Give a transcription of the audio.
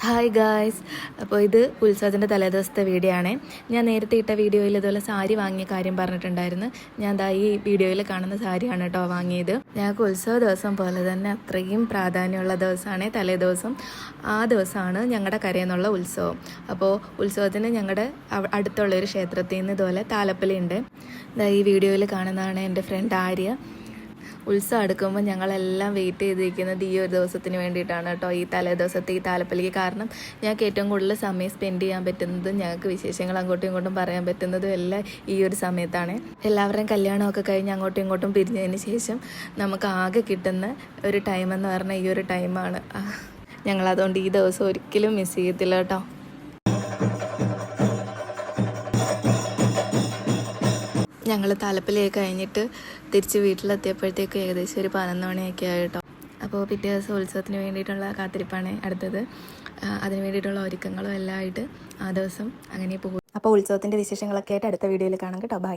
Hi guys, അപ്പോൾ ഇത് ഉത്സവത്തിൻ്റെ തലേദിവസത്തെ വീഡിയോ ആണ്. ഞാൻ നേരത്തെ ഇട്ട വീഡിയോയിൽ ഇതുപോലെ സാരി വാങ്ങിയ കാര്യം പറഞ്ഞിട്ടുണ്ടായിരുന്നു. ഞാൻ ഈ വീഡിയോയിൽ കാണുന്ന സാരിയാണ് കേട്ടോ വാങ്ങിയത്. ഞങ്ങൾക്ക് ഉത്സവ ദിവസം പോലെ തന്നെ അത്രയും പ്രാധാന്യമുള്ള ദിവസമാണ് തലേദിവസം. ആ ദിവസമാണ് ഞങ്ങളുടെ കരയിൽ നിന്നുള്ള ഉത്സവം. അപ്പോൾ ഉത്സവത്തിന് ഞങ്ങളുടെ അടുത്തുള്ളൊരു ക്ഷേത്രത്തിൽ നിന്ന് ഇതുപോലെ താലപ്പൊലിയുണ്ട്. ഈ വീഡിയോയിൽ കാണുന്നതാണ് എൻ്റെ ഫ്രണ്ട് ആര്യ. ഉത്സവം അടുക്കുമ്പോൾ ഞങ്ങളെല്ലാം വെയിറ്റ് ചെയ്തിരിക്കുന്നത് ഈ ഒരു ദിവസത്തിന് വേണ്ടിയിട്ടാണ് കേട്ടോ, ഈ തലേദിവസത്തെ ഈ താലപ്പൊലിക്ക്. കാരണം ഞങ്ങൾക്ക് ഏറ്റവും കൂടുതൽ സമയം സ്പെൻഡ് ചെയ്യാൻ പറ്റുന്നതും ഞങ്ങൾക്ക് വിശേഷങ്ങൾ അങ്ങോട്ടും ഇങ്ങോട്ടും പറയാൻ പറ്റുന്നതും എല്ലാം ഈ ഒരു സമയത്താണ്. എല്ലാവരുടെയും കല്യാണമൊക്കെ കഴിഞ്ഞ് അങ്ങോട്ടും ഇങ്ങോട്ടും പിരിഞ്ഞതിന് ശേഷം നമുക്ക് ആകെ കിട്ടുന്ന ഒരു ടൈമെന്ന് പറഞ്ഞാൽ ഈ ഒരു ടൈമാണ്. ഞങ്ങളതുകൊണ്ട് ഈ ദിവസം ഒരിക്കലും മിസ് ചെയ്യത്തില്ല കേട്ടോ. ഞങ്ങൾ താലപ്പൊലിയൊക്കെ കഴിഞ്ഞിട്ട് തിരിച്ച് വീട്ടിലെത്തിയപ്പോഴത്തേക്ക് ഏകദേശം ഒരു 11 മണിയൊക്കെ ആയിട്ടോ. അപ്പോൾ പിറ്റേ ദിവസം ഉത്സവത്തിന് വേണ്ടിയിട്ടുള്ള കാത്തിരിപ്പാണ് അടുത്തത്. അതിന് വേണ്ടിയിട്ടുള്ള ഒരുക്കങ്ങളും എല്ലാം ആയിട്ട് ആ ദിവസം അങ്ങനെ പോകും. അപ്പോൾ ഉത്സവത്തിൻ്റെ വിശേഷങ്ങളൊക്കെ ആയിട്ട് അടുത്ത വീഡിയോയിൽ കാണാം കേട്ടോ. ബൈ.